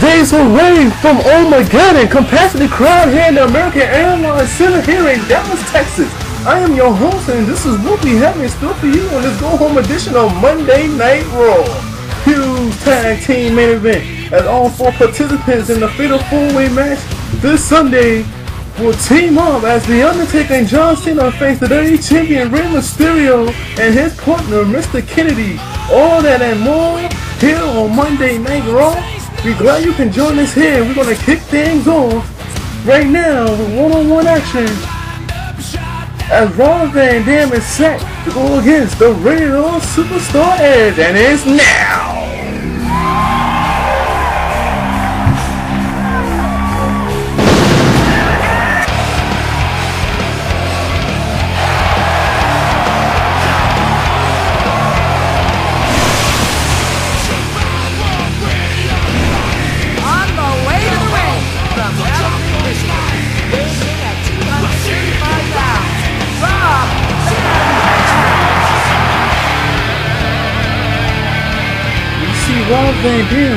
days away from Armageddon. Capacity crowd here in the American Airlines Center here in Dallas, Texas. I am your host, and this is what we have in store for you on this go-home edition of Monday Night Raw. Huge tag team main event as all four participants in the fatal four-way match this Sunday will team up as The Undertaker and John Cena face the WWE Champion Rey Mysterio and his partner Mr. Kennedy. All that and more here on Monday Night Raw. We're glad you can join us here. We're going to kick things off right now with one-on-one action as Rob Van Dam is set to go against the real superstar Edge, and it's now.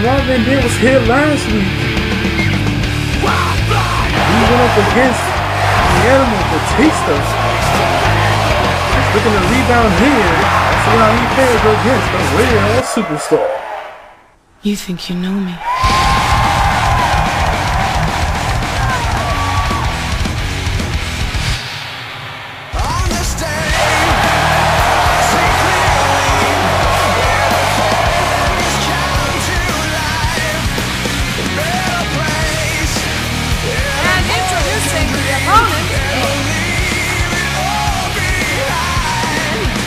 Rob Van Dam was here last week. He went up against the animal Batista. He's looking to rebound here. Let's see how he fares against the real superstar. You think you know me?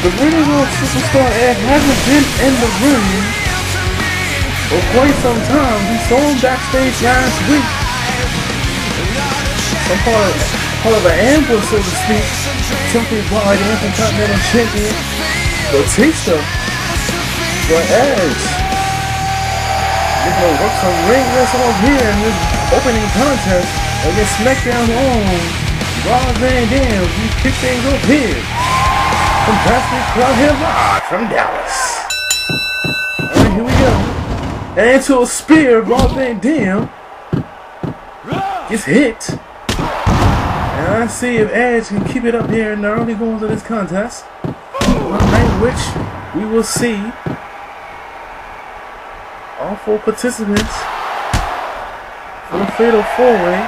The real superstar Ed hasn't been in the ring for quite some time. We saw him backstage last week. Some part of an ambush, so to speak. Attempted by the Intercontinental Champion Batista. But Edge, you're going to work some ring wrestle off here in this opening contest against SmackDown's own Rob Van Dam. We kick things off here. Fantastic crowd here live from Dallas. Alright, here we go. And into a spear, Rob Van Dam gets hit. And let's see if Edge can keep it up here in the early goings of this contest. One night which we will see all four participants for the fatal four-way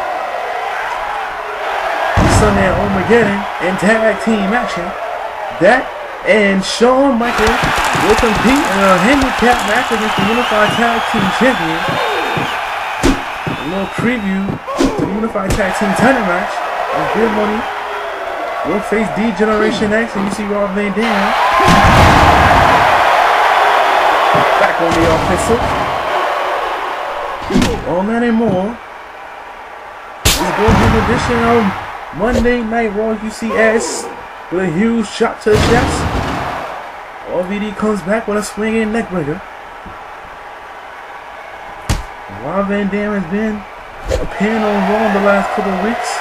Sunday at Armageddon in tag team action. That and Shawn Michaels will compete in a handicap match against the Unified Tag Team Champion. A little preview to the Unified Tag Team title match. And Good Money will face D-Generation X, and you see Rob Van Dam back on the offensive. All that and more. This golden edition of Monday Night Raw. You see Edge with a huge shot to the chest. RVD comes back with a swinging neckbreaker. Rob Van Dam has been appearing on Raw the last couple of weeks.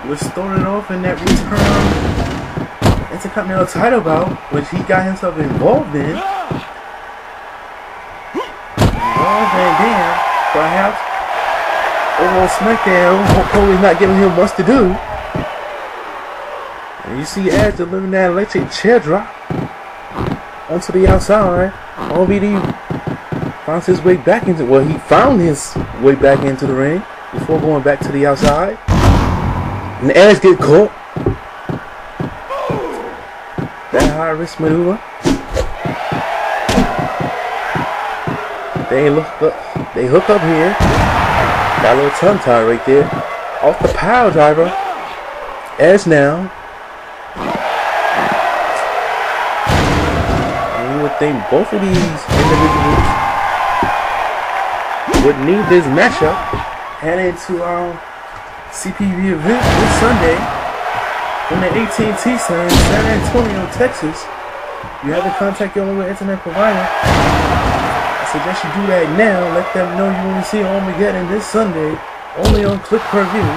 Which started off in that return Intercontinental title bout, which he got himself involved in. Rob Van Dam, perhaps, over on SmackDown, probably not giving him much to do. And you see Edge delivering that electric chair drop onto the outside. RVD finds his way back into, well, he found his way back into the ring before going back to the outside. And Edge get caught. That high risk maneuver. They hook up here. Got a little tongue tie right there. Off the power driver. Edge now. I think both of these individuals would need this matchup heading to our CPV event this Sunday from the AT&T Center in San Antonio, Texas. You have to contact your local internet provider. I suggest you do that now. Let them know you want to see Armageddon this Sunday, only on Click Per View.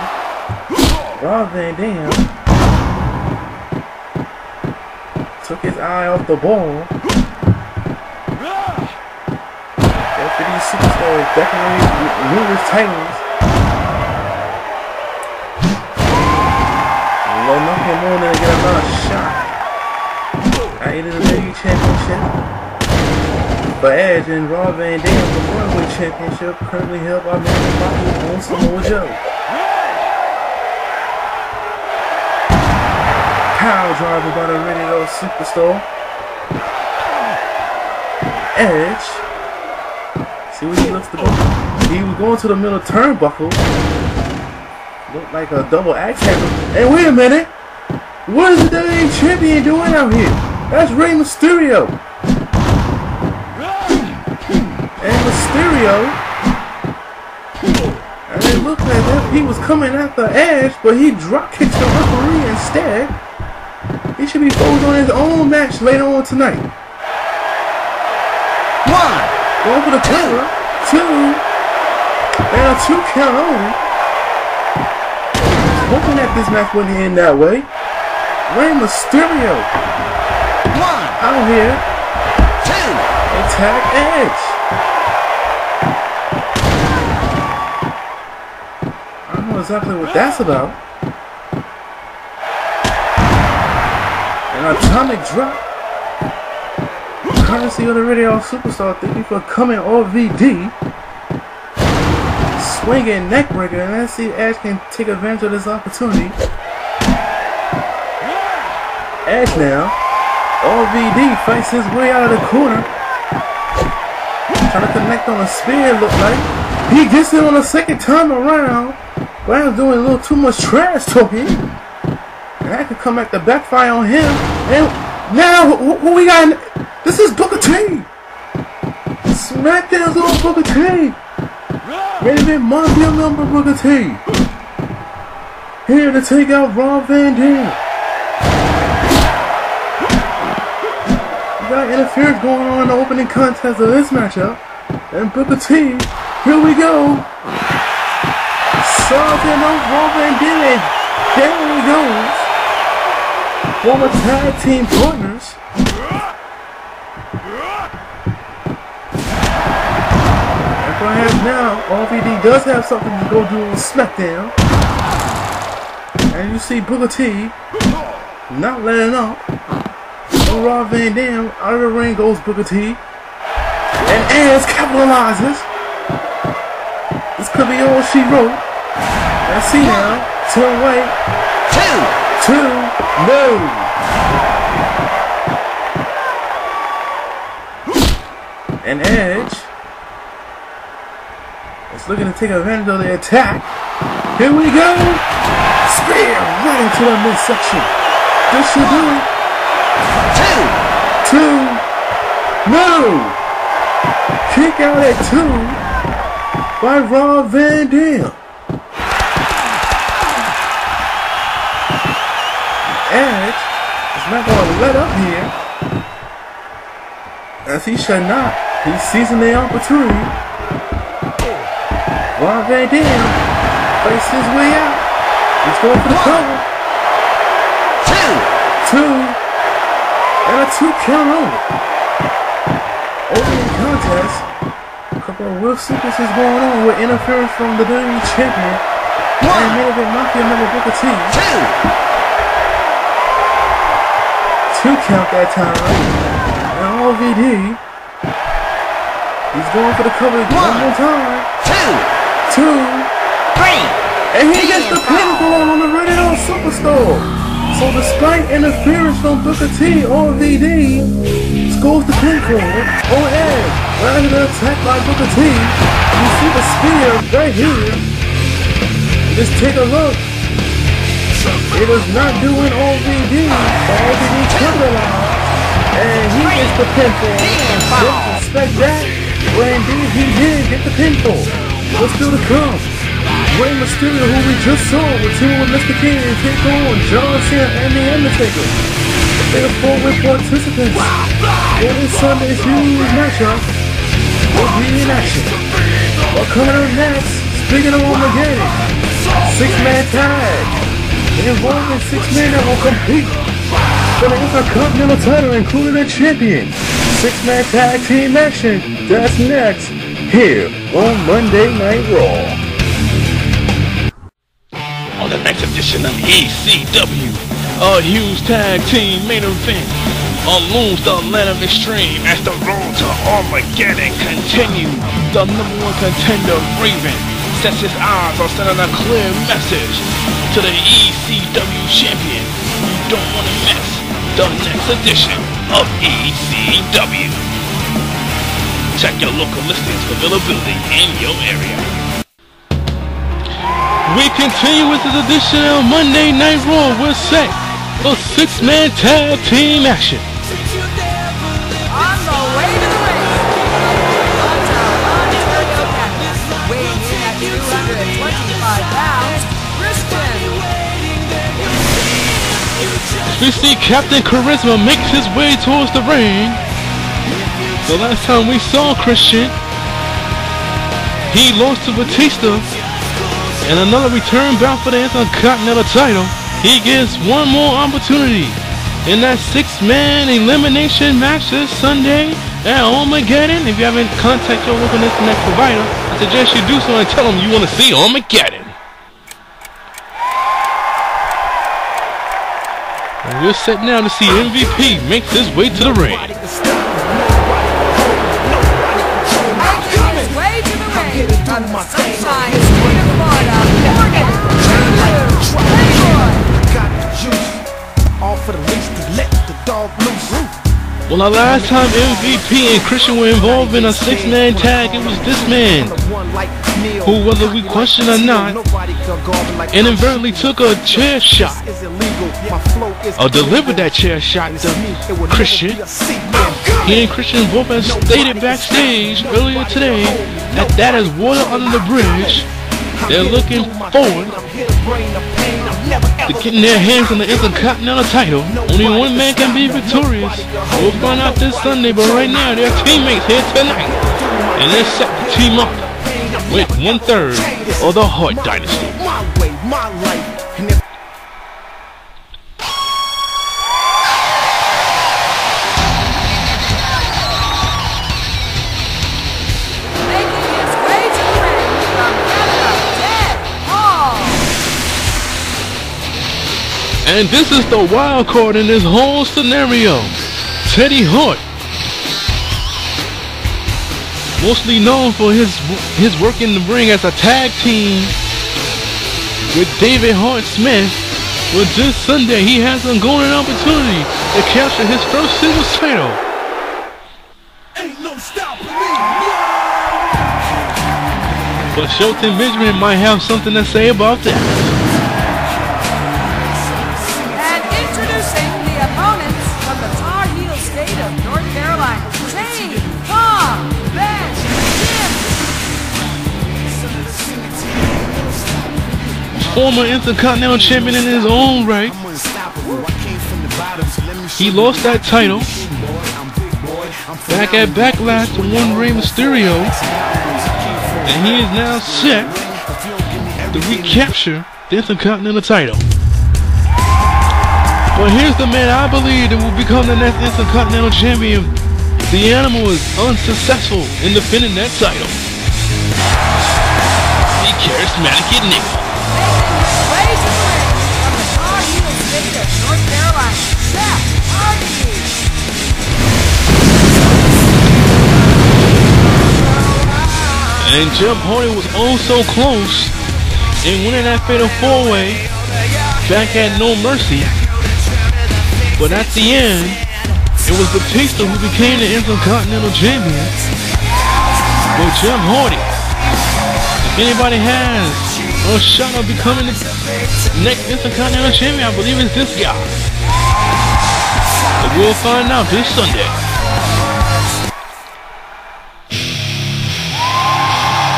Rob Van Dam took his eye off the ball. So definitely numerous titles. Well, nothing more than to get another shot at either the WWE Championship for Edge and Raw Van Dam, the World Championship, currently held by M.V.P on Samoa Joe. Power driver by the radio superstar Edge. See what he looks to go? He was going to the middle turnbuckle. Looked like a double axe handle. Hey, wait a minute! What is the WWE Champion doing out here? That's Rey Mysterio. And Mysterio, and it looked as if he was coming after Edge, but he drop kicked the referee instead. He should be focused on his own match later on tonight. 1, going for the cover, 2, and a 2 count only. Hoping that this match wouldn't end that way. Rey Mysterio out here. 2, attack Edge. I don't know exactly what that's about. An atomic drop. Courtesy of the radio superstar. Thank you for coming, RVD. Swinging neck breaker, and let's see if Edge can take advantage of this opportunity. Edge now. RVD fights his way out of the corner. Trying to connect on a spear, look like. He gets it on the second time around. But I'm doing a little too much trash talking. And that could come back to backfire on him. And now, who we got? This is Booker T. SmackDown's on Booker T. Main event Mafia member Booker T. Here to take out Raw Van Dam. We got interference going on in the opening contest of this matchup. And Booker T, here we go. Sergeant of Raw Van Dam. There he goes. Former tag team partners. Perhaps now, RVD does have something to go do on SmackDown. And you see Booker T not letting up. So Raw Van Dam, out of the ring goes Booker T. And Edge capitalizes. This could be all she wrote. Let's see now. Turn away. 2, no. And Edge is looking to take advantage of the attack. Here we go. Spear right into the midsection. This should do it. 2, no. Kick out at 2 by Raw Van Dam. Edge is not going to let up here, as he should not. He's seizing the opportunity. Raw Van Dam fights his way out. He's going for the cover. 2, and a 2 count only. Opening contest. A couple of real sequences going on with interference from the WWE Champion and main event Mafia member Booker T. 2 count that time. And RVD, he's going for the cover one more time. 2, 3, and he gets the pinfall on the radio superstar. So despite interference from Booker T, RVD scores the pinfall on Edge. Rather than attacked by Booker T, you see the spear right here. Just take a look. It is not doing RVD, but RVD capitalized, and he gets the pinfall. Didn't expect that, but indeed he did get the pinfall. What's still to come? Rey Mysterio, who we just saw, with teaming with Mr. King and take on John Cena and The Undertaker. They are 4-way participants for this Sunday's huge matchup will be in action. Well, coming up next, speaking of Armageddon, 6-man tag. Involving 6 men that will compete for the Intercontinental title, including the champion. 6-man tag team action. That's next. here on Monday Night Raw. On the next edition of ECW, a huge tag team main event looms the land of extreme as the road to Armageddon continues. The #1 contender, Raven, sets his eyes on sending a clear message to the ECW Champion. You don't want to miss the next edition of ECW. Check your local listings for availability in your area. We continue with this edition of Monday Night Raw. We're set for 6-man tag team action. On the way to the ring, weighing in at 225 pounds, Christian. We see Captain Charisma makes his way towards the ring. The last time we saw Christian, he lost to Batista. And another return bout for the Intercontinental title. He gets one more opportunity in that 6-man elimination match this Sunday at Armageddon. If you haven't contacted your local internet provider, I suggest you do so and tell them you want to see Armageddon. And we're set now to see MVP make his way to the ring. From the sunshine state of Florida, Morgan, Well, the last time MVP and Christian were involved in a 6-man tag, it was this man, who, whether we question or not, inadvertently took a chair shot, or delivered that chair shot to Christian. He and Christian both have stated backstage earlier today that that is water under the bridge. They're looking forward to getting their hands on the Intercontinental title. Only one man can be victorious. We'll find out this Sunday, but right now they're teammates here tonight. And they're set to team up with 1/3 of the Hart Dynasty. And this is the wild card in this whole scenario. Teddy Hart, mostly known for his work in the ring as a tag team with David Hart Smith. But this Sunday he has a golden opportunity to capture his first singles title. But Shelton Benjamin might have something to say about that. Former Intercontinental Champion in his own right. He lost that title back at Backlash to one Rey Mysterio, and he is now set to recapture the Intercontinental title. But here's the man I believe that will become the next Intercontinental Champion. The Animal is unsuccessful in defending that title. The charismatic Enigma. And Jeff Hardy was oh so close in winning that fatal 4-way back at No Mercy. But at the end, it was Batista who became the Intercontinental Champion. But Jeff Hardy, if anybody has a shot of becoming the next Intercontinental Champion, I believe it's this guy. But we'll find out this Sunday.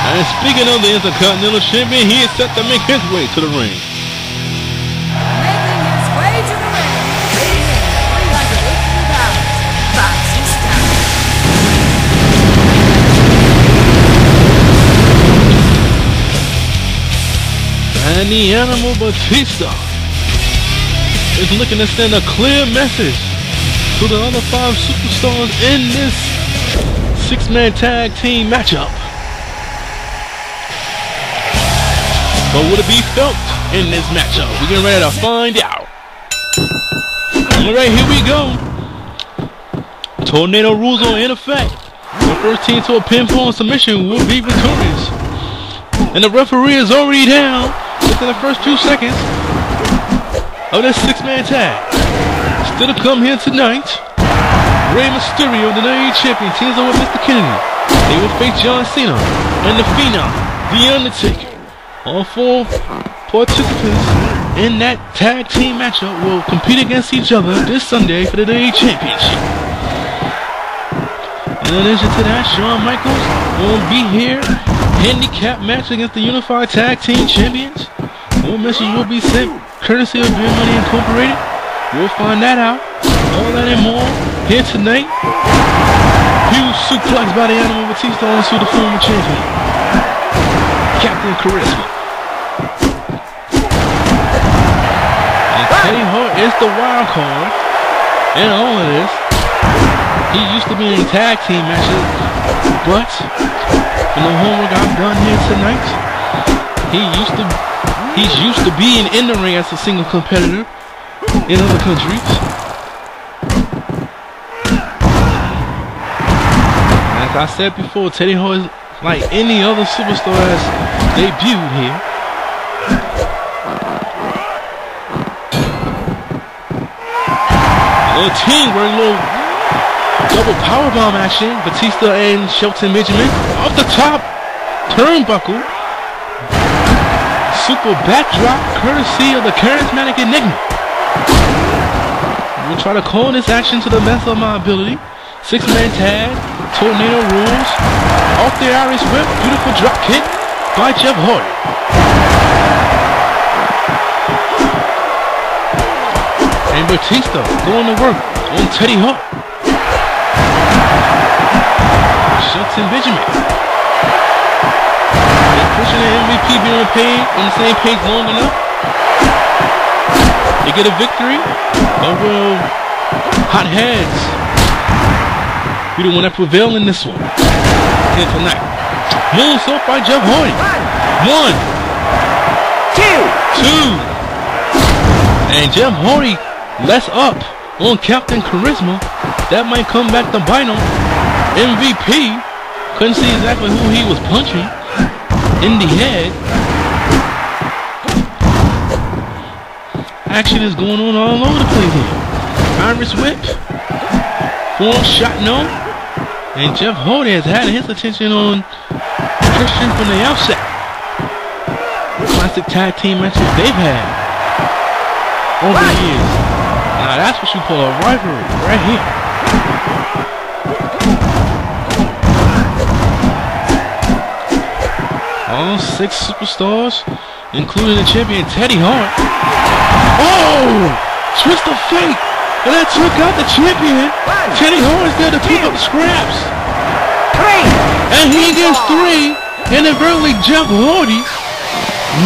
And speaking of the Intercontinental Champion, he is set to make his way to the ring. Making his way to the ring, weighing in at 318 pounds, Batista. And the Animal Batista is looking to send a clear message to the other 5 superstars in this 6-man tag team matchup. But will it be felt in this matchup? We're getting ready to find out. Alright, here we go. Tornado rules are in effect. The first team to a pinfall submission will be victorious. And the referee is already down within the first 2 seconds of this 6-man tag. Still to come here tonight, Rey Mysterio, the WWE Champion, teams up with Mr. Kennedy. They will face John Cena and the Phenom, The Undertaker. All 4 participants in that tag team matchup will compete against each other this Sunday for the WWE Championship. In addition to that, Shawn Michaels will be here. Handicap match against the Unified Tag Team Champions. More message will be sent courtesy of Beer Money Incorporated. We'll find that out. All that and more here tonight. Huge suplex by the Animal Batista onto the former champion, Captain Charisma. And Teddy Hart is the wild card in all of this. He used to be in tag team matches, but from the homework I've done here tonight, he's used to being in the ring as a single competitor in other countries. As I said before, Teddy Hart is like any other superstar has debuted here. A little teamwork, a little double powerbomb action. Batista and Shelton Benjamin off the top turnbuckle. Super backdrop courtesy of the charismatic Enigma. We'll try to call this action to the best of my ability. 6-man tag, tornado rules, off the Irish whip, beautiful drop kick by Jeff Hardy. And Batista going to work on Teddy Hart. Shelton Benjamin. And Christian and M.V.P being paid on the same page long enough. They get a victory, but will hot heads be the one that prevail in this one here tonight. Moves up by Jeff Hardy. 1, 2. And Jeff Hardy less up on Captain Charisma. That might come back to bite him. M.V.P. couldn't see exactly who he was punching in the head. Action is going on all over the place here. Irish whip, form shot no, and Jeff Hardy has had his attention on Christian from the outset. Classic tag team matches they've had over the years. Now that's what you call a rivalry right here. All 6 superstars, including the champion Teddy Hart. Oh! Twist of fate! And that took out the champion. Teddy Hart is there to pick up scraps. And he gets 3. Inadvertently, Jeff Hardy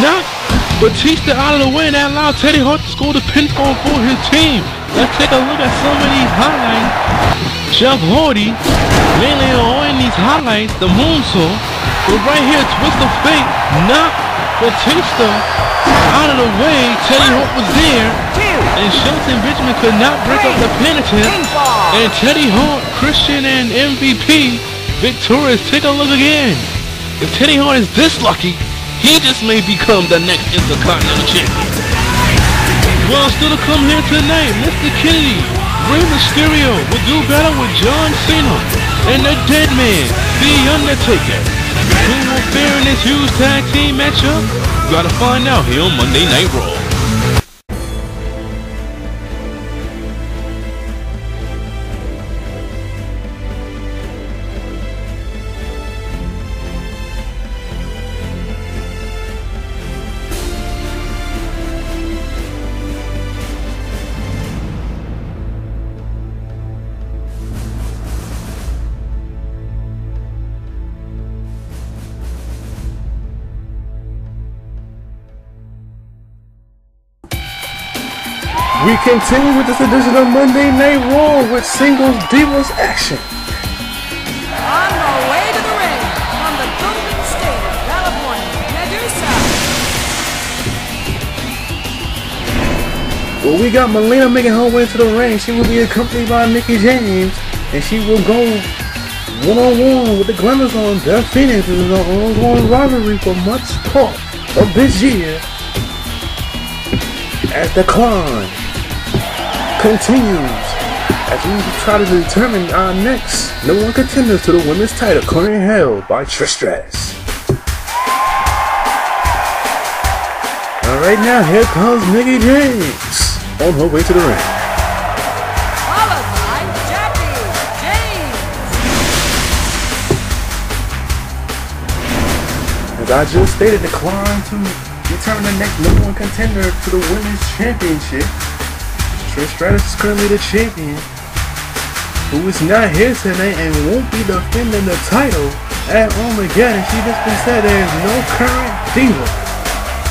knocked Batista out of the way, and that allowed Teddy Hart to score the pinfall for his team. Let's take a look at some of these highlights. Jeff Hardy, mainly on these highlights, the moonsault. But right here, twist of fate, knocked Batista out of the way. Teddy Hart was there, and Shelton Benjamin could not break up the penitent. And Teddy Hart, Christian, and M.V.P. victorious. Take a look again. If Teddy Hart is this lucky, he just may become the next Intercontinental Champion. Well, still to come here tonight, Mr. Kennedy, Rey Mysterio will do battle with John Cena and the Dead Man, The Undertaker. Who will fare in this huge tag team matchup? You gotta find out here on Monday Night Raw. We continue with this edition of Monday Night Raw with singles divas action. On the way to the ring, from the Golden State of California, Medusa. Well, we got Melina making her way to the ring. She will be accompanied by Mickie James, and she will go one-on-one with the Glamazon. Beth Phoenix is an ongoing rivalry for much part of this year as the climb continues as we try to determine our next #1 contenders to the women's title, currently held by Trish Stratus. Alright, now here comes Mickie James on her way to the ring. Followed by Jackie James. As I just stated, the climb to determine the next #1 contender to the women's championship. Trish Stratus is currently the champion, who is not here tonight and won't be defending the title at Armageddon. She just been said there is no current diva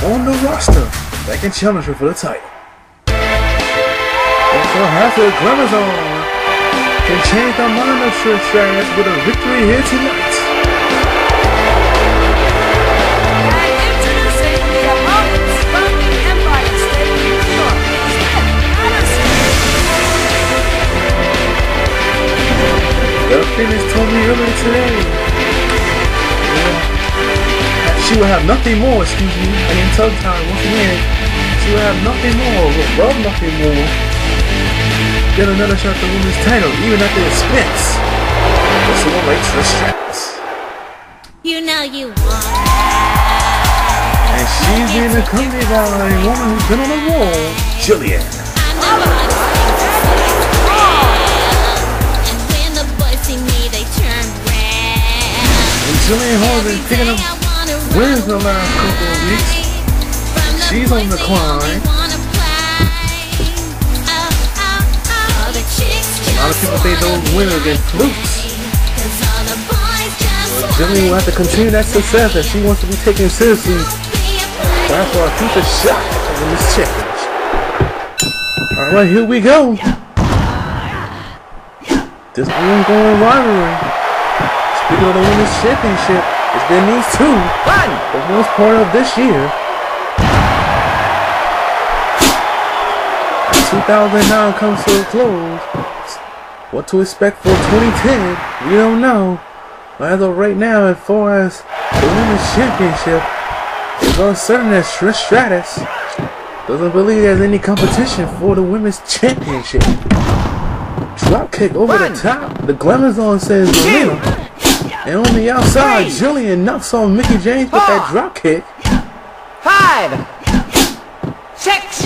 on the roster that can challenge her for the title. And so after the Glamazon can change the mind of Trish Stratus with a victory here tonight. And introducing the opponents from the Empire State, New York, Smith Patterson. Beth Phoenix told me earlier today she will have nothing more, excuse me, and in tongue time once again, she will have nothing more, will love nothing more than another shot at the women's title, even at the expense of someone like Trish Stratus. You know you want. And she's being accompanied by a woman who's been on the wall, Jillian. And when the boys see me, they turn red. And Jillian Hall has been picking up wins the last couple of weeks. She's on the climb. A lot of people think those winners get flukes. Well, Jillian will have to continue that success if she wants to be taken seriously. That's for a future shot at the women's championship. Alright, here we go. This ongoing rivalry. Speaking of the women's championship, it's been these two for the most part of this year. 2009 comes to a close. What to expect for 2010, we don't know. But as of right now, as far as the women's championship, it's uncertain that Trish Stratus doesn't believe there's any competition for the women's championship. Drop kick over the top. The Glamazon says Melina. And on the outside, Jillian knocks on Mickie James with that drop kick. 5, 6.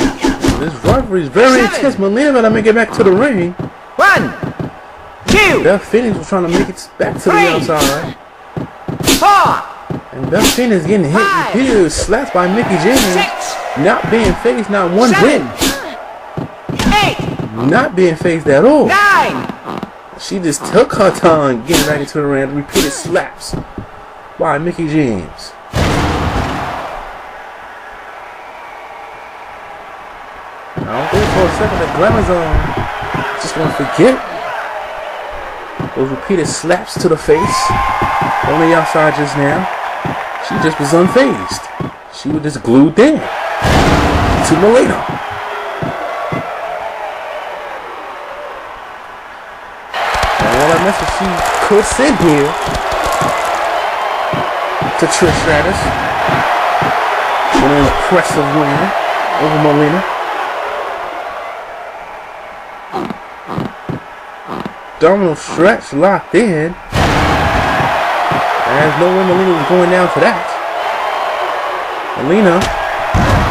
This rivalry is very intense. Melina better make it back to the ring. 1, 2. Beth Phoenix was trying to make it back to the outside. 4. And Beth Phoenix getting hit repeatedly, slapped by Mickie James. 6. Not being faced, not one bit. 8. Not being faced at all. 9. She just took her time getting back into the ring. Repeated slaps by Mickie James. I don't think for a second that Glamazon just gonna forget those repeated slaps to the face on the outside just now. She just was unfazed. She was just glued in to Melina. And all that message she could send here to Trish Stratus. An impressive win over Melina. Abdominal stretch locked in. There's no way Melina was going down for that. Melina,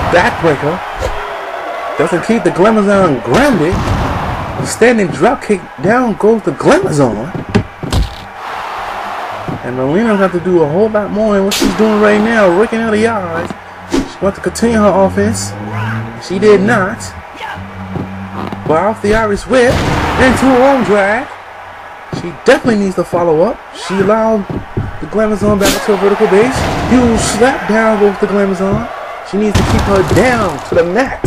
backbreaker, doesn't keep the Glamazon grounded. A standing dropkick, down goes the Glamazon. And Melina has to do a whole lot more than what she's doing right now, raking out the eyes. She wants to continue her offense. She did not. But off the Irish whip into her own drag. She definitely needs to follow up. She allowed the Glamazon back to a vertical base. Huge slap down goes the Glamazon. She needs to keep her down to the mat.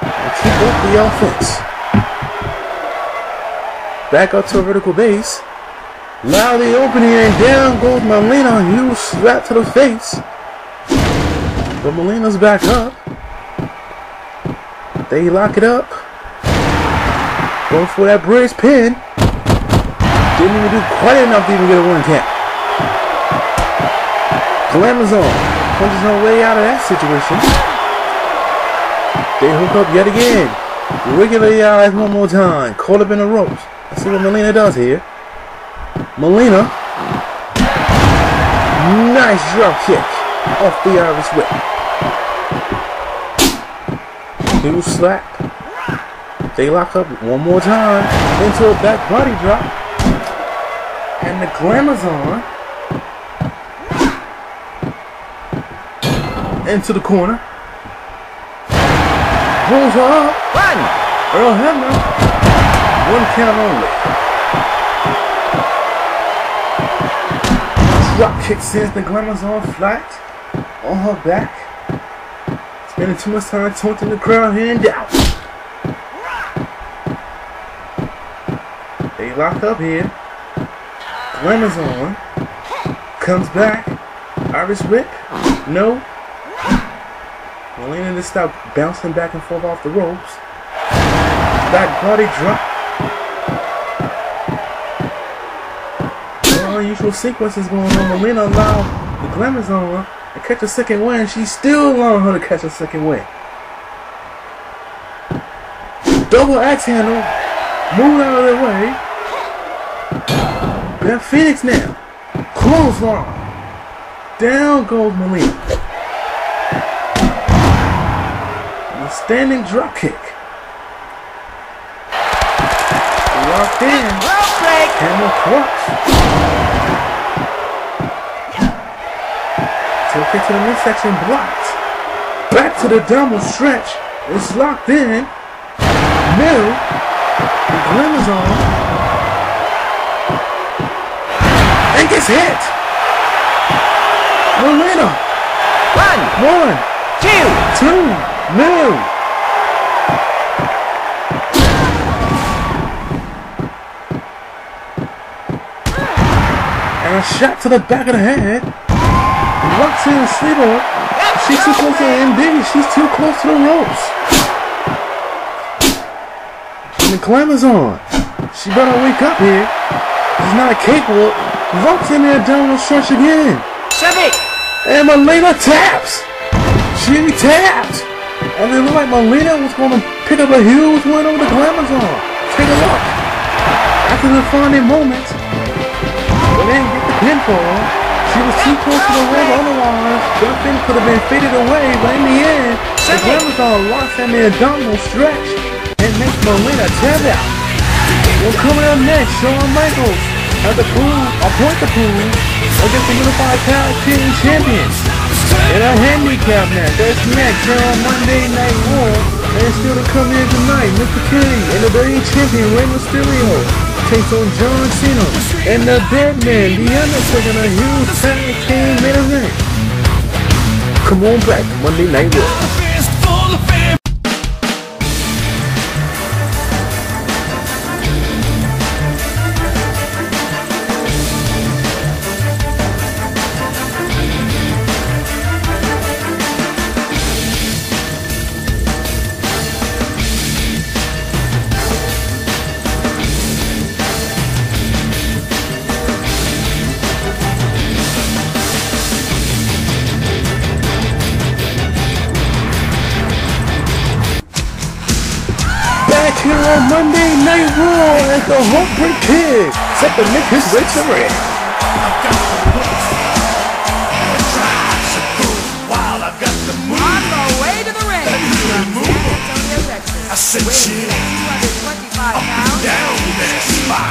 And keep up the offense. Back up to a vertical base. Allow the opening and down goes Melina. Huge slap to the face. But Melina's back up. They lock it up. Going for that bridge pin. Didn't even do quite enough to even get a 1 count. Glamazon punches her way out of that situation. They hook up yet again. Wiggle the eyes one more time. Caught up in the ropes. Let's see what Melina does here. Melina. Nice drop kick off the Irish whip. Huge slap. They lock up one more time into a back body drop. And the Glamazon into the corner. Pulls her up. One. Earl Hebner. 1 count only. Drop kick sends the Glamazon flat on her back. Spending too much time taunting the crowd here and down. They lock up here. Glamazon comes back. Irish whip. No. Melina just stopped bouncing back and forth off the ropes. Back body drop. Unusual sequences going on. Melina allowed the Glamazon to catch a second win. She's still allowing her to catch a second win. Double axe handle. Move out of their way. Beth Phoenix now. Clothesline. Down goes Melina. A standing drop kick. Locked in. Hammer clutch. Took it to the midsection, blocked. Back to the double stretch. It's locked in. Middle. The Glamazon. And gets hit. Melina. 1, 2. No. And a shot to the back of the head. Locks in and sleeper. She's too close to the MD. She's too close to the ropes. And the Glamazon. She better wake up here. She's not a cakewalk. Locks in there down the stretch again. And Melina taps. She tapped. And it looked like Melina was going to pick up a huge win over the Glamazon. Take a look. After the defining moment. But they didn't get the pinfall. She was too close to the ring, otherwise Justin could have been faded away, but in the end, the Glamazon locks in the abdominal stretch and makes Melina tap out. Well, coming up next, Shawn Michaels at the pool, appoint the pool against the Unified Tag Team Champions in a handicap match. That's next here on Monday Night Raw. And still to come in tonight, Mr. King and the WWE Champion Rey Mysterio takes on John Cena and the Deadman, The Undertaker, in a huge tag team main event. Come on back, Monday Night Raw. Here on Monday Night Raw as the Heartbreak Kid set to make his way to ring. On the way to the ring from San Antonio, Texas, weighing 225 pounds, John Cena.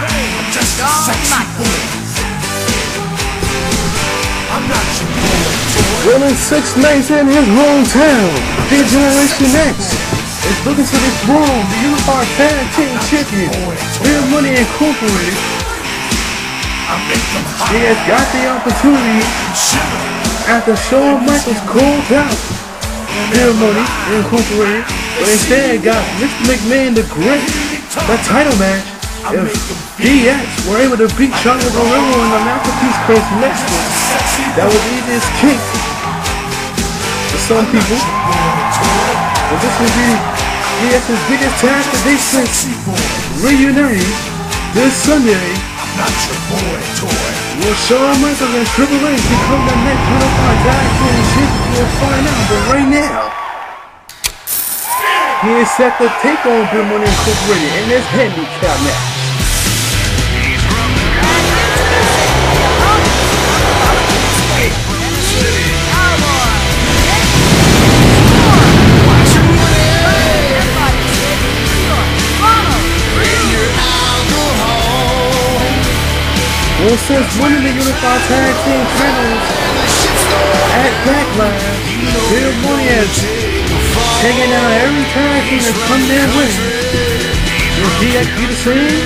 Running 6 nights in his hometown, the Generation X is looking to this room, the Unified Tag Team Champion, Real Money Incorporated. He has got the opportunity after Shawn Michaels called out Real Money Incorporated, but instead got Mr. McMahon the Great. The title match, if DX were able to beat Shawn Michaels in the Masterpiece Curse next one, that would be his kick for some people. But this would be He has his biggest task that they since reuniting this Sunday. Will Shawn Michaels and Triple H become the next unified tag team champions? We'll find out, but right now, he is set to take on Big Money Incorporated in this handicap match. Well, since winning the Unified Tag Team titles at Backlash, Big Money has taken out every tag team that's come their way. Will DX be the same?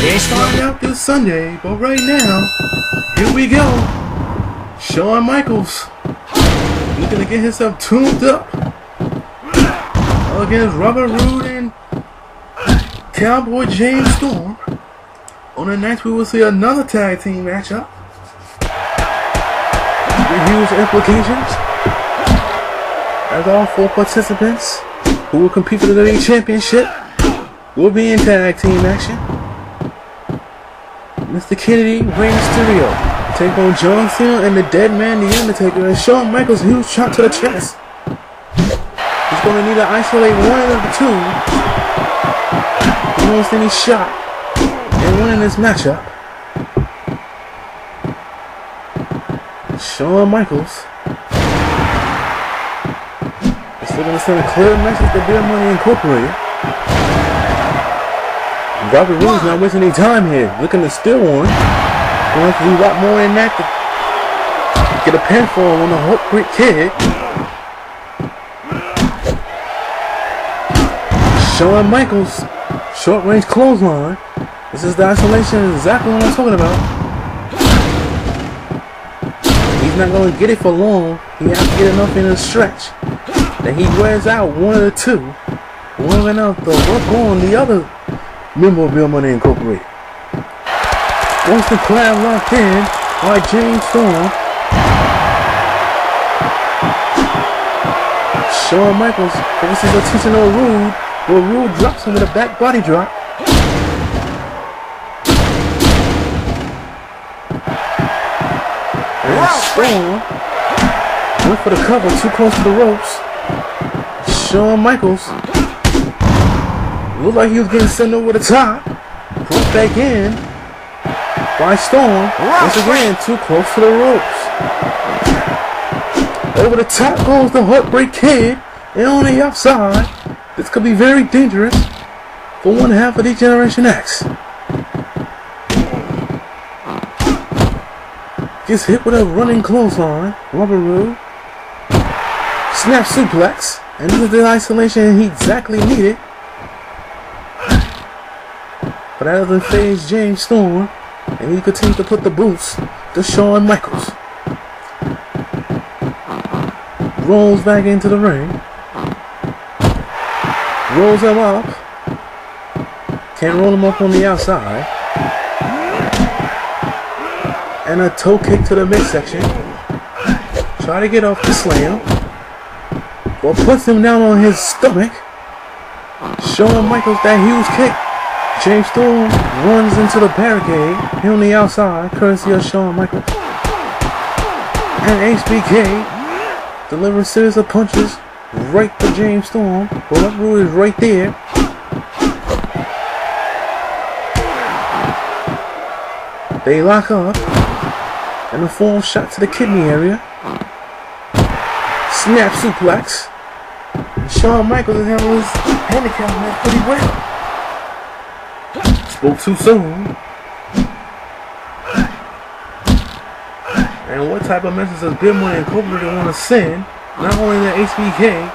We'll find out this Sunday, but right now, here we go. Shawn Michaels looking to get himself tuned up against Robert Roode and Cowboy James Storm. On the next, we will see another tag team matchup with huge implications, as all 4 participants who will compete for the WWE Championship will be in tag team action. Mr. Kennedy, Rey Mysterio take on John Cena and the Dead Man, The Undertaker, and Shawn Michaels' huge shot to the chest. He's going to need to isolate one of the two. He wants any shot and winning this matchup. Shawn Michaels is still going to send a clear message to Big Money Incorporated. Robert Roode's not wasting any time here, looking to steal one. Going to have to do a lot more than that to get a pinfall on the Heartbreak Kid. Shawn Michaels, short range clothesline. This is the isolation, exactly what I'm talking about. He's not going to get it for long. He has to get enough in a stretch that he wears out one of the two long enough to work on the other member of Big Money Incorporated. Once the crowd locked in by James Storm, Shawn Michaels focuses attention on Roode, but Roode drops him with a back body drop. Storm went for the cover, too close to the ropes. Shawn Michaels looked like he was getting sent over the top. Brought back in by Storm. Once again, too close to the ropes. Over the top goes the Heartbreak Kid. And on the outside, this could be very dangerous for one half of the Generation X. Gets hit with a running clothesline. Robert Roode. Snap suplex. And this is the isolation he exactly needed. But that doesn't phase James Storm. And he continues to put the boots to Shawn Michaels. Rolls back into the ring. Rolls him up. Can't roll him up on the outside. And a toe kick to the midsection. Try to get off the slam. But puts him down on his stomach. Shawn Michaels that huge kick. James Storm runs into the barricade. Here on the outside, courtesy of Shawn Michaels. And HBK delivers a series of punches right to James Storm. But Roode is right there. They lock up. And a full shot to the kidney area. Snap suplex. Shawn Michaels is handling his handicap match pretty well. Spoke too soon. And what type of message does Big Money Incorporated want to send? Not only to HBK,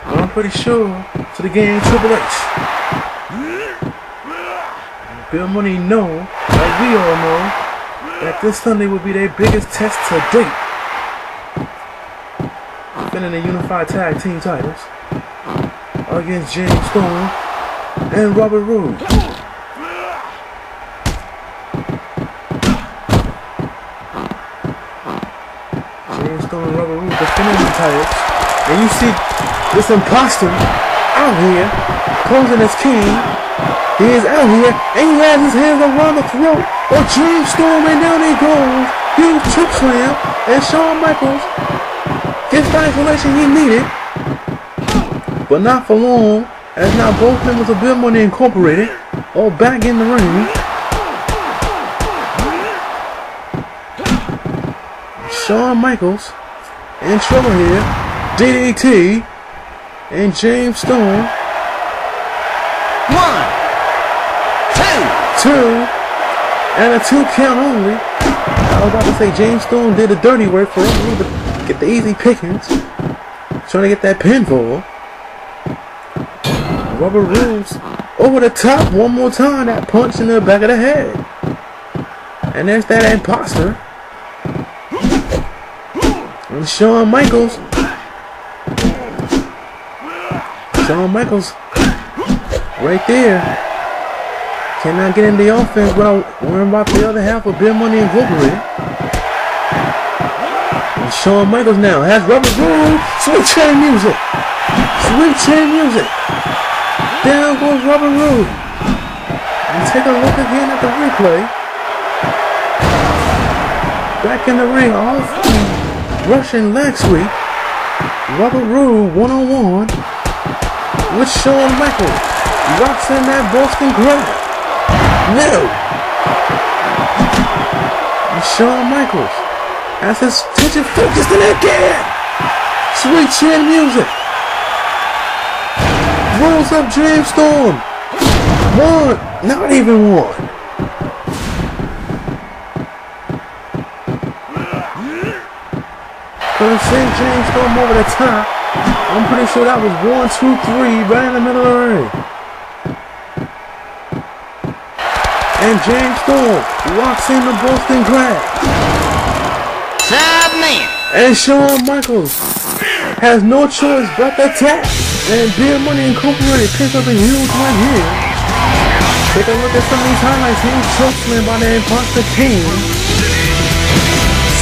but I'm pretty sure to the game Triple H. Big Money know, like we all know, that this Sunday will be their biggest test to date. Defending the Unified Tag Team titles against James Storm and Robert Roode. James Storm and Robert Roode defending the titles. And you see this imposter out here, posing as king. He is out here, and he has his hands around the throat of Dream Storm, and down he goes. Huge choke slam, and Shawn Michaels gets the isolation he needed, but not for long, as now both members of Bill Money Incorporated are back in the ring. Shawn Michaels in trouble here. DDT and James Storm. 1, 2, and a 2 count only. I was about to say James Storm did the dirty work for him to get the easy pickings. Trying to get that pinfall. Rubber Roofs over the top one more time. That punch in the back of the head. And there's that imposter. And Shawn Michaels. Shawn Michaels right there. Cannot get in the offense without worrying about the other half of Bill Money Incorporated. And Shawn Michaels now has Rubber Room. Sweet chain music. Sweet chain music. Down goes Rubber Room. And take a look again at the replay. Back in the ring off the Russian leg sweep. Rubber Room one-on-one with Shawn Michaels. Rocks in that Boston grab. No! And Shawn Michaels has his attention focused in again! Sweet chin music! Rolls up Dream Storm! 1! Not even 1! Couldn't send James Storm over the top. I'm pretty sure that was 1, 2, 3 right in the middle of the ring. And James Storm locks in the Boston grab. Subman. And Shawn Michaels has no choice but to tap. And Bill Money Incorporated picks up a huge win here. Take a look at some of these highlights. Huge chokeslam by the Imposter King.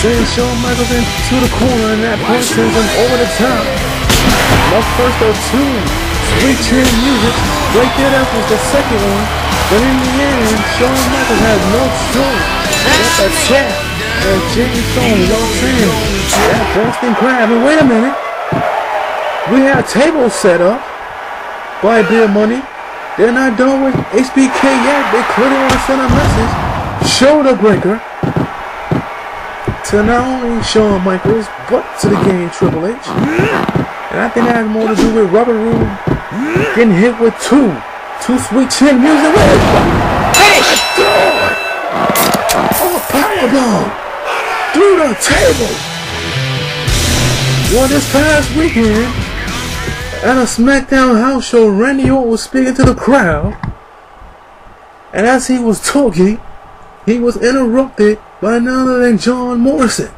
Sends Shawn Michaels into the corner, and that punch sends him over the top. The first of 2 sweet chin music. Right there, that was the second one. But in the end, Shawn Michaels has no choice but to tap. And James Storm locks in that Boston Crab. And wait a minute. We have tables set up by Bill Money. They're not done with HBK yet. They clearly want to send a message. Shoulder breaker to not only Shawn Michaels, but to the game Triple H. And I think that has more to do with Rubber Room getting hit with 2 sweet chin music. Finish! Oh, powerbomb through the table. Well, this past weekend at a SmackDown house show, Randy Orton was speaking to the crowd, and as he was talking, he was interrupted by none other than John Morrison,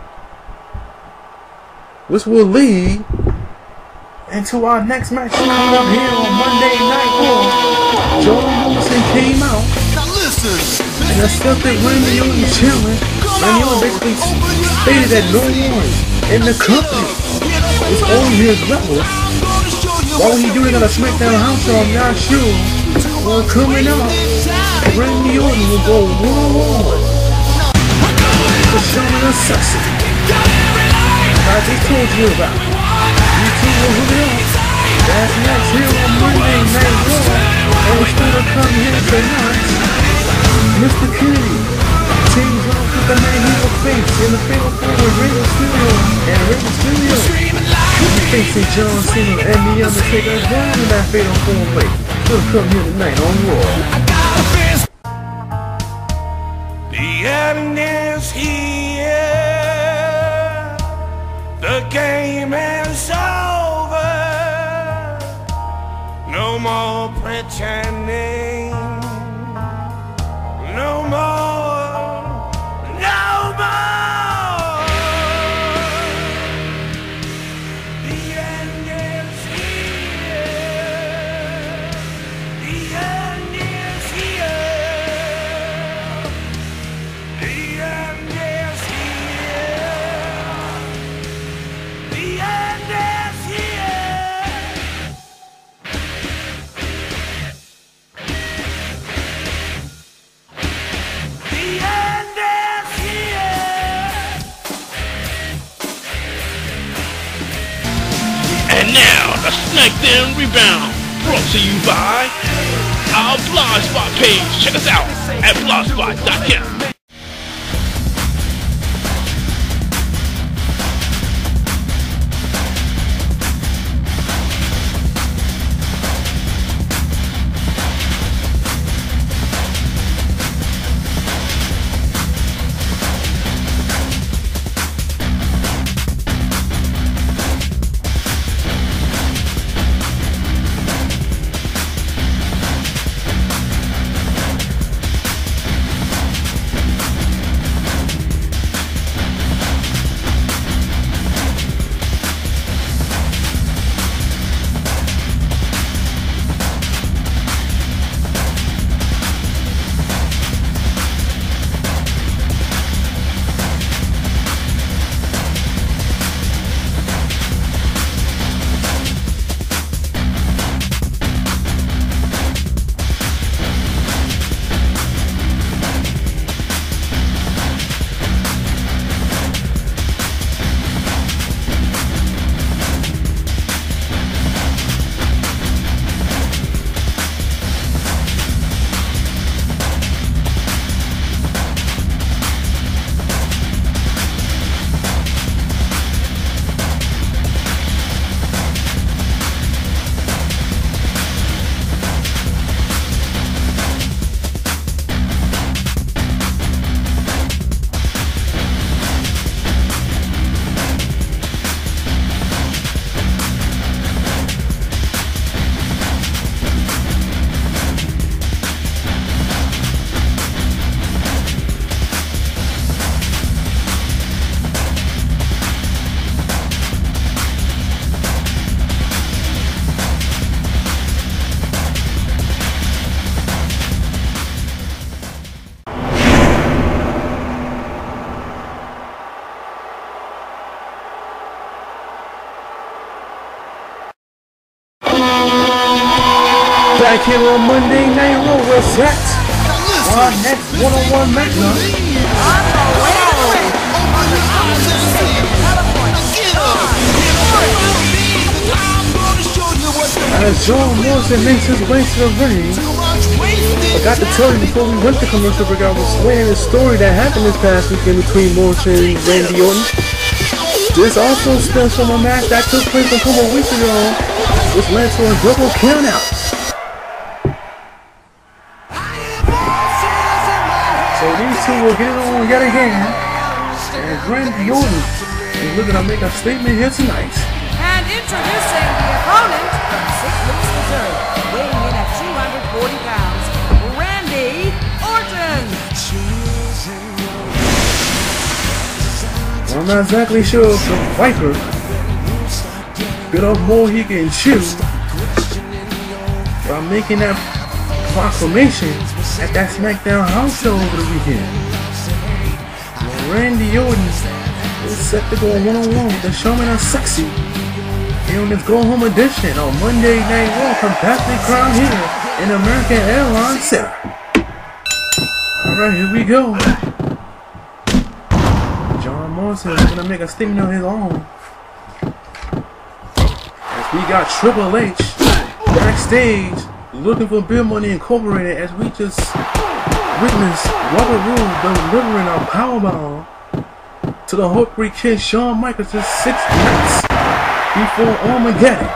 which will lead into our next match coming up here on Monday Night Raw. John Morrison came out and accepted Randy Orton's challenge. Randy Orton basically stated that no one in the company is on his level. Why would he do it on a SmackDown house show? I'm not sure. Well, coming up, Randy Orton will go one-on-one for Shawn Necessity. I just told you about it. You two will hook it up. That's next here on Monday Night Raw. And we're still to come here tonight. Mr. Kennedy teams off with the man he will face in the fatal four with Rey Mysterio and Rey Mysterio. He'll be facing John Cena and The Undertaker down in that fatal four way. He'll come here tonight on Raw. The end is here. The game is over. No more pretending. No more. No more. The end is here. The end is here. The end is here. The end is here. A SmackDown rebound brought to you by our Blogspot page. Check us out at blogspot.com. Back here on Monday Night Raw, we're set. Our next one-on-one matchup. As John Morrison makes his way to the ring, I got to tell you before we went to commercial break, I was explaining the story that happened this past weekend between Morrison and Randy Orton. This also stems from a match that took place a couple weeks ago, which led to a double countout. So these two will get it on yet again, and Randy Orton is looking to make a statement here tonight. And introducing the opponent from St. Louis, Missouri, weighing in at 240 pounds, Randy Orton. I'm not exactly sure if the Viper bit off more he can chew by making that proclamation at that SmackDown house show over the weekend. Randy Orton is set to go one-on-one with the Showman of Sexy here on this Go Home edition on Monday Night Raw from Batista Crown here in American Airlines Center. Alright, here we go. John Morrison is going to make a statement of his own. As we got Triple H backstage looking for Bill Money Incorporated, as we just witnessed Robert Roode delivering a powerbomb to the Heartbreak Kid Shawn Michaels just 6 minutes before Armageddon.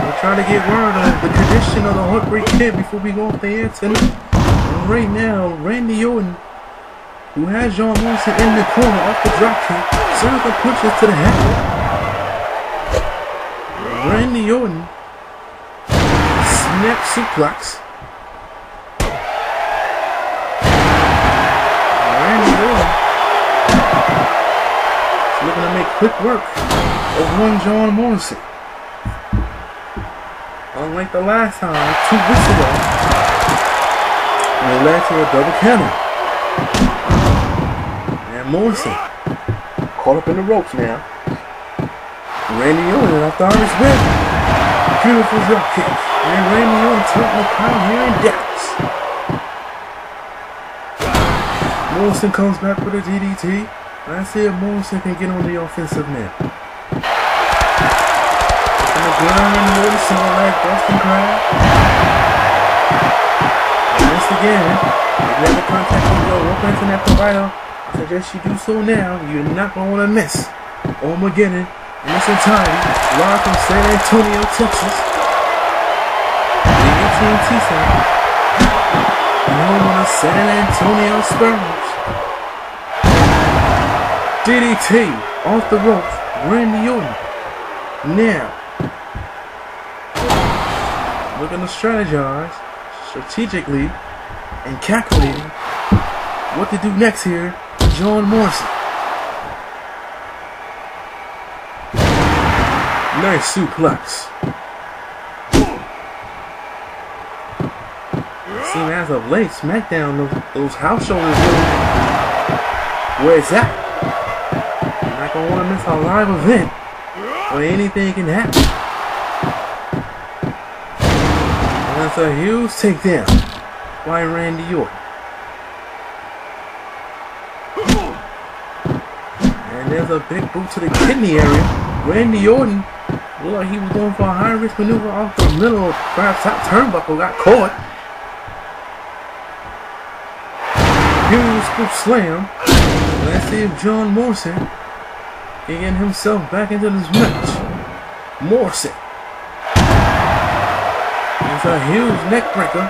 We're trying to get word of the condition of the Heartbreak Kid before we go off the air tonight. And right now, Randy Orton, who has John Morrison in the corner off the dropkick, serves the punches to the head. Randy Orton snap suplex. Randy Orton is looking to make quick work of one John Morrison. Unlike the last time, 2 weeks ago, when it led to a double counter. And Morrison caught up in the ropes now. Randy Orton off the Irish whip. Beautiful drop kick. And Randy Orton taking the crown here in Dallas. Morrison comes back with a DDT. Let's see if Morrison can get on the offensive now. good Randy Orton, single leg Boston Crab. Once again, if you ever contact your local internet provider, I suggest you do so now. You're not going to want to miss Armageddon in its entirety, live from San Antonio, Texas. The AT&T Center, the home of the San Antonio Spurs. DDT off the ropes, Randy Orton. Now, we're going to strategize strategically and calculating what to do next here to John Morrison. Nice suplex. Seems as of late, SmackDown, those house shows really where it's at. You're not going to want to miss a live event where anything can happen. And that's a huge takedown by Randy Orton. And there's a big boot to the kidney area. Randy Orton looked like he was going for a high-risk maneuver off the middle of perhaps top turnbuckle, got caught. Huge scoop slam. Let's see if John Morrison can get himself back into this match. Morrison. It's a huge neck breaker.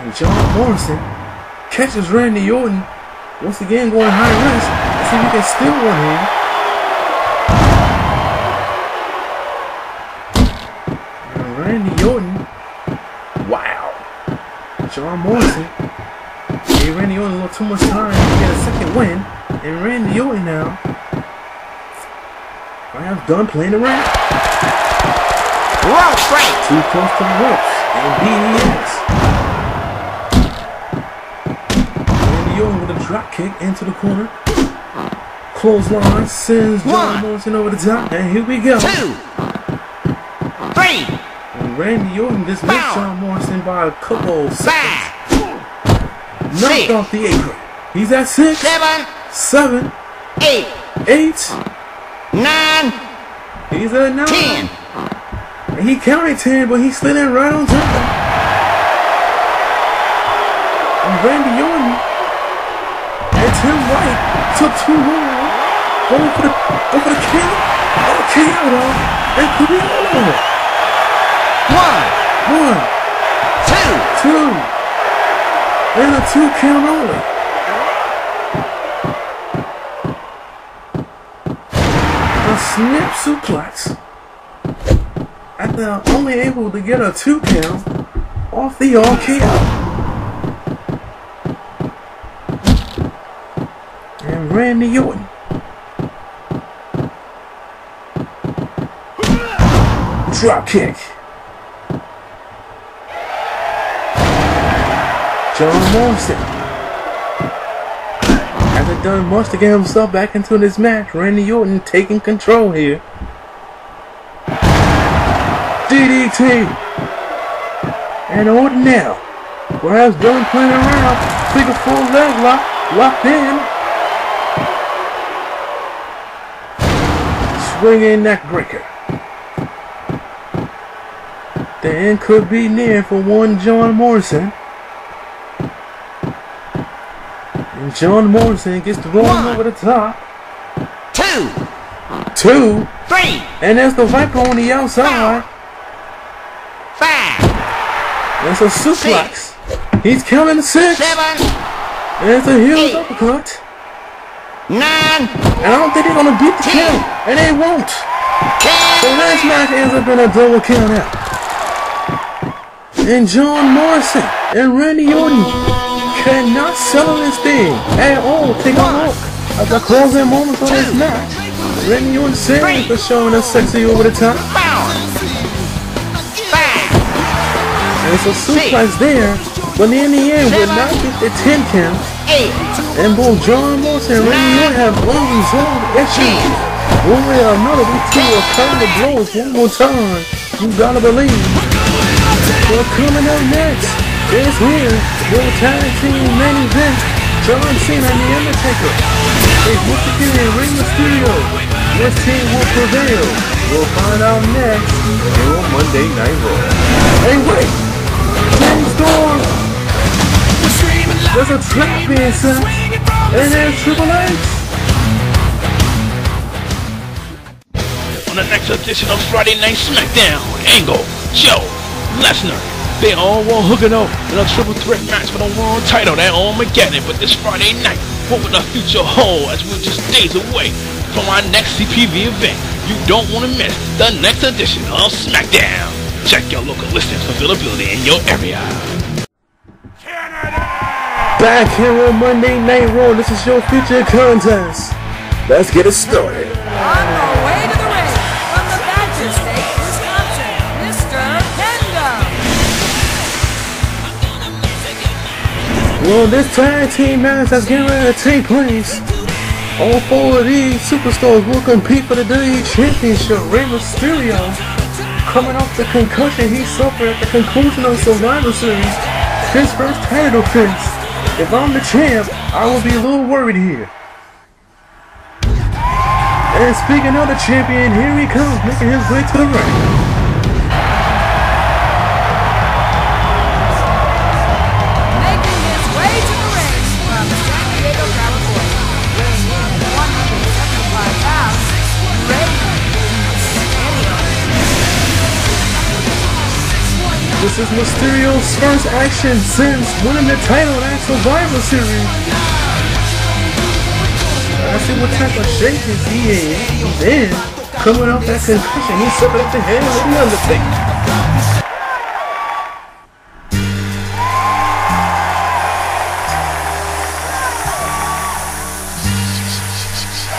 And John Morrison catches Randy Orton once again going high risk. Let's see if he can steal one here. And Randy Orton. Wow. John Morrison gave Randy Orton a little too much time to get a second win. And Randy Orton now perhaps done playing around. Rope break. Too close to the ropes. Indeed he is. Randy Orton with a drop kick into the corner. Clothesline sends John Morrison over the top. And here we go. 2, 3. And Randy Orton just missed John Morrison by a couple seconds. Knocked off the apron. He's at 6, 7, 8, 8, 9. He's at 9. 10. And he counted 10, but he slid in right on top. And Randy Orton and Tim White took too long. Going for the count. Oh, KO though. And could be over. 1, 2. And a 2 count only. A snap suplex. After only able to get a 2 count off the RKO. And Randy Orton. Drop kick. John Morrison hasn't done much to get himself back into this match. Randy Orton taking control here. DDT. And Orton now. Perhaps done playing around. Figure 4 leg lock. Locked in. Swinging neck breaker. The end could be near for one John Morrison. And John Morrison gets to roll over the top. 2, 2. 3. And there's the Viper on the outside. 5. There's a suplex. He's counting 6. 7. There's a huge uppercut. 9. And I don't think they're going to beat the count. And they won't. 10. The last match ends up in a double count out. And John Morrison and Randy Orton cannot settle this thing at all. Take a look at the closing moments of this match. Randy Orton saying for showing us sexy over the top. 4, 5. And it's a suplex there, but in the end will not get the 10 count. 8. And both John Morrison and Randy Orton have unresolved issues. One way or another, these two are coming to blows one more time. You gotta believe. Well, coming up next is here, your tag team main event John Cena and The Undertaker. It's Mr. Kenny and Rey Mysterio. Which team will prevail? We'll find out next on Monday Night Raw. Hey wait! James Storm! There's a trap being set, and there's Triple H. On the next edition of Friday Night SmackDown, Angle, Joe, Lesnar, they all were hooking up in a triple threat match for the world title at Armageddon. But this Friday night, what will the future hold as we're just days away from our next CPV event? You don't want to miss the next edition of SmackDown. Check your local listings for availability in your area. Back here on Monday Night Raw, this is your future contest. Let's get it started. On the way to the ring, from the Badger State, Wisconsin, Mr. Kendo. Well, this tag team match that's getting ready to take place. All four of these superstars will compete for the WWE Championship. Rey Mysterio, coming off the concussion he suffered at the conclusion of Survivor Series, his first title defense. If I'm the champ, I will be a little worried here. And speaking of the champion, here he comes, making his way to the ring. Making his way to the ring from San Diego, California, weighing in at 175 pounds, Rey Mysterio. This is Mysterio's first action since winning the title at Survivor Series. I see what type of shape is he in. Coming off that concussion, he suffered at the hands of The Undertaker.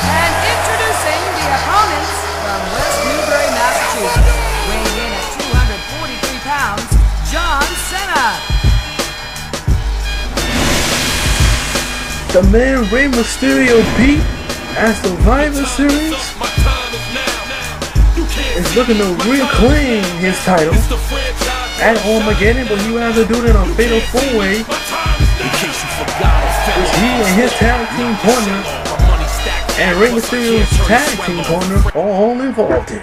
And introducing the opponents from West Newbury, Massachusetts, weighing in at 243 pounds, John Cena. The man Rey Mysterio beat at Survivor Series is looking to reclaim his title at Armageddon, but he will have to do it in a fatal four-way, which he and his tag team partner and Rey Mysterio's tag team partner are all involved in.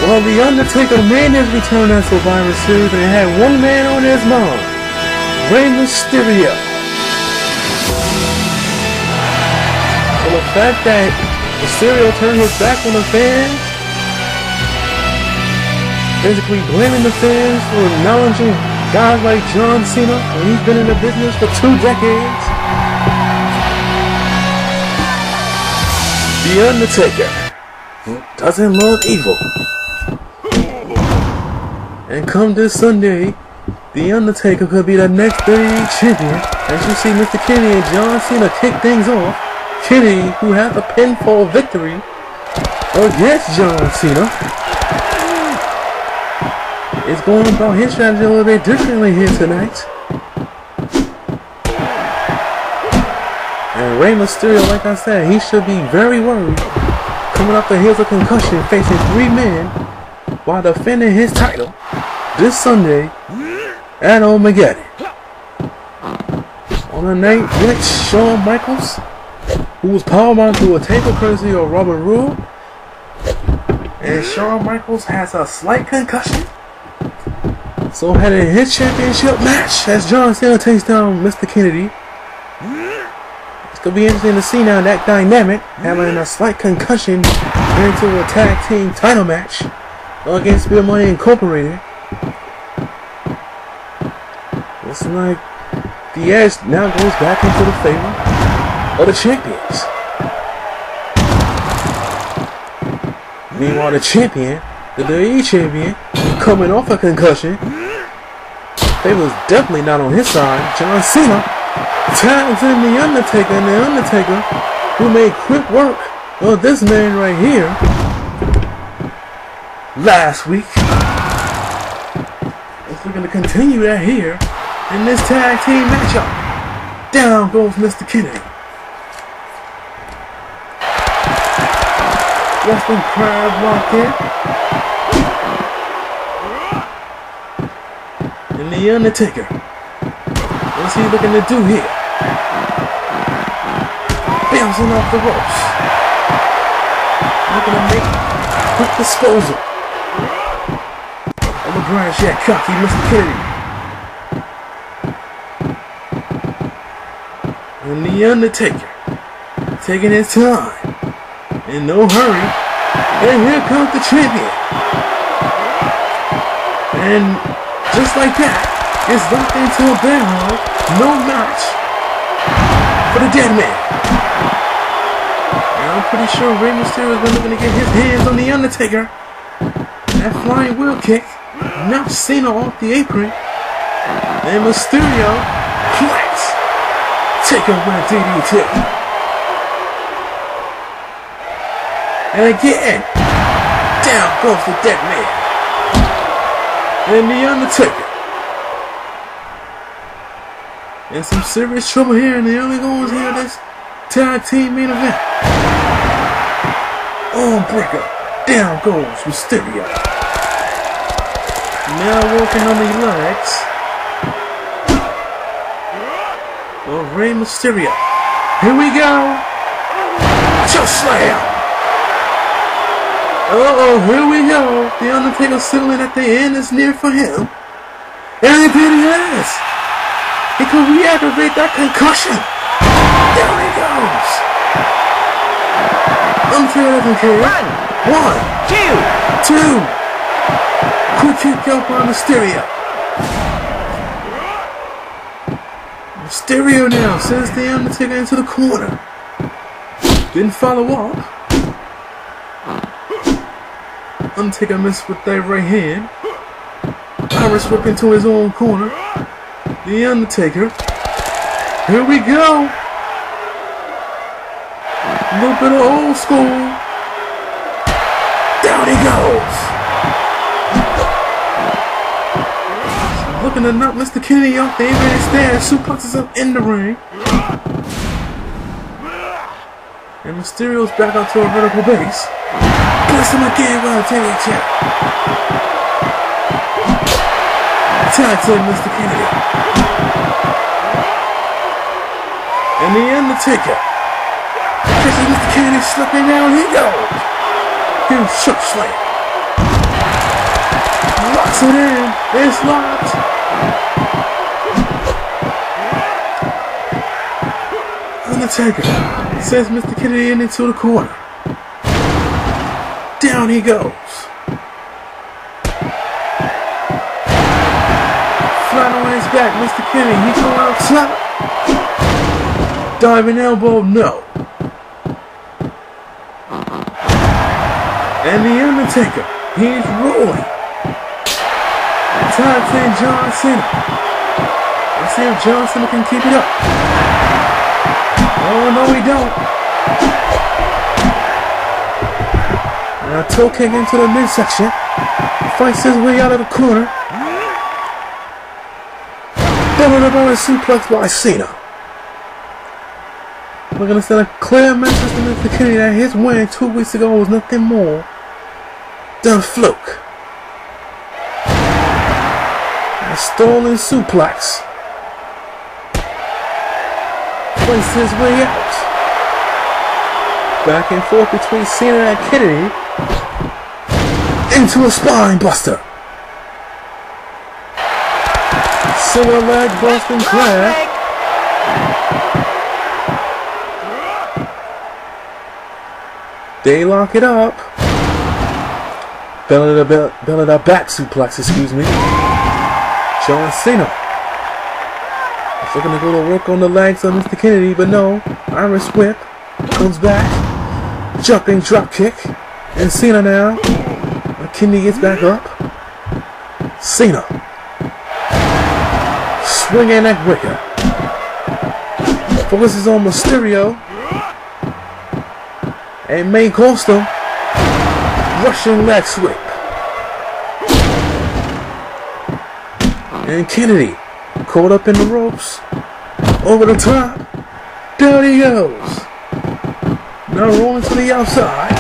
Well, The Undertaker made his return at Survivor Series and had one man on his mind, Rey Mysterio. Well, the fact that Mysterio turned his back on the fans, basically blaming the fans for acknowledging guys like John Cena when he's been in the business for 2 decades. The Undertaker doesn't love evil. And come this Sunday, The Undertaker could be the next WWE Champion. As you see Mr. Kenny and John Cena kick things off. Kenny, who had a pinfall victory against John Cena, is going about his strategy a little bit differently here tonight. And Rey Mysterio, like I said, he should be very worried. Coming up the heels of concussion, facing 3 men while defending his title this Sunday at Armageddon. On the night which Shawn Michaels, who was powerbound through a table courtesy of Robert Roode, and Shawn Michaels has a slight concussion. So heading his championship match as John Cena takes down Mr. Kennedy. It's going to be interesting to see now that dynamic, having a slight concussion into a tag team title match against Beer Money Incorporated. Looks like the edge now goes back into the favor of the champions. Meanwhile, the champion, the WWE Champion, coming off a concussion, favor's definitely not on his side. John Cena tags in The Undertaker, and The Undertaker, who made quick work of this man right here, last week. We're going to continue that here in this tag team matchup. Down goes Mr. Kennedy. Wrestling crowd locked in. And The Undertaker. What's he looking to do here? Bouncing off the ropes. Looking to make a quick disposal. On the branch, yeah, cocky Mr. Kennedy. And The Undertaker. Taking his time. In no hurry. And here comes the champion. And just like that, it's locked into a barrel. No match for the dead man. And I'm pretty sure Rey Mysterio is looking to get his hands on The Undertaker. That flying wheel kick knocks Cena off the apron. And Mysterio flex. Take away DDT. And again, down goes the dead man. And The Undertaker. And some serious trouble here in the early goings here of this tag team main event. Arm breaker. Down goes Mysterio. Now working on the legs of Rey Mysterio. Here we go. Choke slam. Uh-oh, here we go. The Undertaker signaling at the end is near for him. And it is. He could reactivate that concussion. There he goes. Undertaker doesn't care. 1, 2. Quick kick out by Mysterio. Mysterio now sends the Undertaker into the corner. Didn't follow up. Undertaker missed with that right hand. Irish whip into his own corner. The Undertaker. Here we go. A little bit of old school. Down he goes. Looking to knock Mr. Kennedy off the apron instead. Suplexes up in the ring. And Mysterio's back up to a vertical base. Bless him again while taking a check. Tag to Mr. Kennedy. And The Undertaker. Catching Mr. Kennedy slipping down, he goes. Huge choke slam. Locks it in. It's locked. Undertaker sends Mr. Kennedy into the corner. Down he goes. Flat on his back, Mr. Kennedy. He's going out top. Diving elbow, no. And The Undertaker, he's rolling. Tag team John Cena. Let's see if John Cena can keep it up. Oh, no, he don't. Now toe kick into the midsection. Fights his way out of the corner. Double up on a suplex by Cena. We're gonna send a clear message to Mr. Kennedy that his win 2 weeks ago was nothing more than a fluke. A stolen suplex. Places his way out. Back and forth between Cena and Kennedy. Into a spine buster. Single leg busting grab. They lock it up. Belly to back suplex, excuse me. John Cena. He's looking to go to work on the legs of Mr. Kennedy, but no. Irish whip. Comes back. Jumping drop kick. And Cena now. Kennedy gets back up. Cena. Swinging neck breaker. Focuses on Mysterio. And may cost him. Russian leg sweep. And Kennedy, caught up in the ropes, over the top, down he goes. Now rolling to the outside.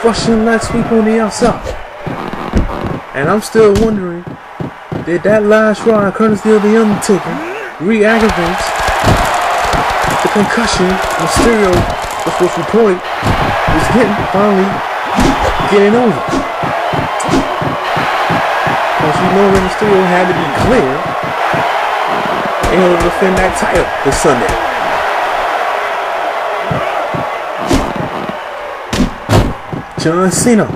Russian leg sweep on the outside. And I'm still wondering, did that last ride, courtesy of The Undertaker, re-aggravate the concussion Mysterio, which was reported, was finally getting over? Because you know Rey Mysterio had to be clear in order to defend that title this Sunday. John Cena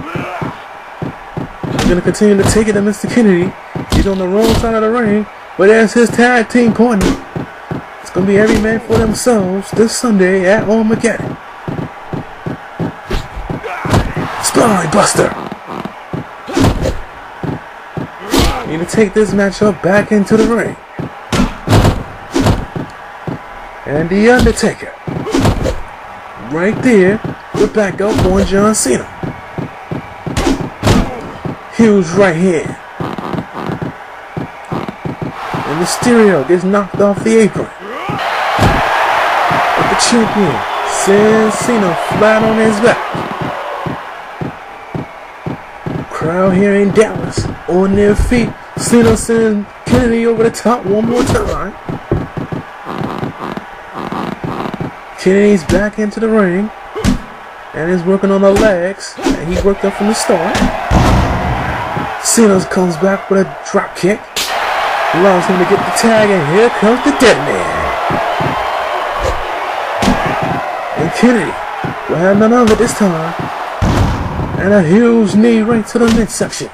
is going to continue to take it to Mr. Kennedy. He's on the wrong side of the ring, but as his tag team partner, it's going to be every man for themselves this Sunday at Armageddon. Spine Buster. Need to take this matchup back into the ring. And The Undertaker, right there, to back up on John Cena. Huge right hand. And Mysterio gets knocked off the apron. But the champion sends Cena flat on his back. Crowd here in Dallas on their feet. Cena sends Kennedy over the top one more time. Kennedy's back into the ring and is working on the legs that he worked up from the start. Cena comes back with a drop kick, allows him to get the tag, and here comes the dead man. And Kennedy will have none of it this time, and a huge knee right to the midsection.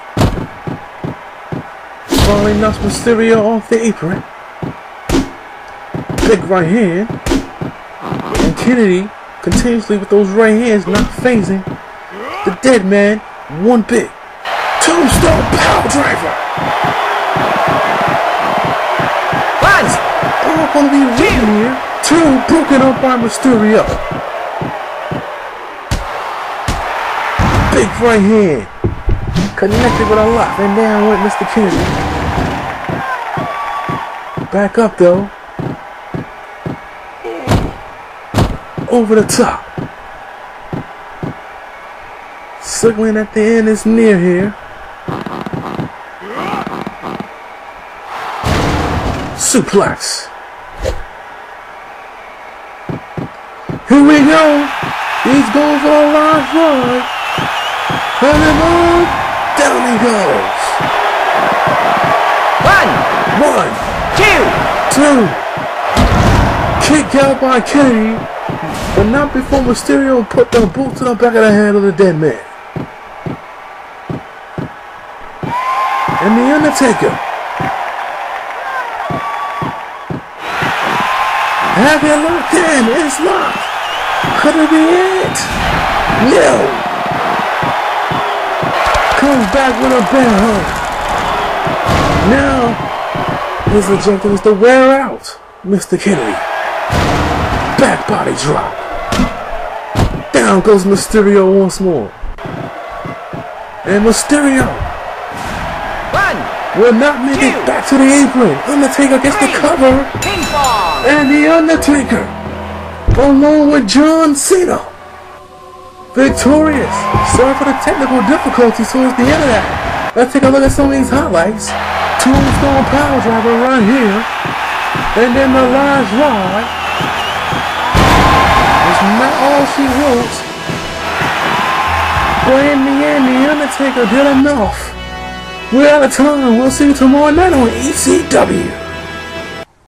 Finally knocks Mysterio off the apron. Big right hand. And Kennedy continuously with those right hands not phasing the dead man. One big tombstone power driver. That's all going to be written here. Two broken up by Mysterio. Big right hand connected with a lock and down with Mr. Kennedy. Back up though. Over the top. Circling at the end is near here. Suplex. Here we go. He's going for a last ride. And then down he goes. One, two. Kick out by Kennedy. But not before Mysterio put the boot to the back of the head of the dead man. And The Undertaker. Have it locked in. It's locked. Could it be it? No. Comes back with a bear hug. Now, his objective is to wear out Mr. Kennedy. Back body drop. Down goes Mysterio once more. And Mysterio will not make it back to the apron. Undertaker gets the cover. And The Undertaker, along with John Cena, victorious. Sorry for the technical difficulties towards the end of that. Let's take a look at some of these highlights. Tombstone power driver right here. And then the last ride. Not all she wrote, but in the end, The Undertaker did enough. We're out of time. We'll see you tomorrow night on ECW.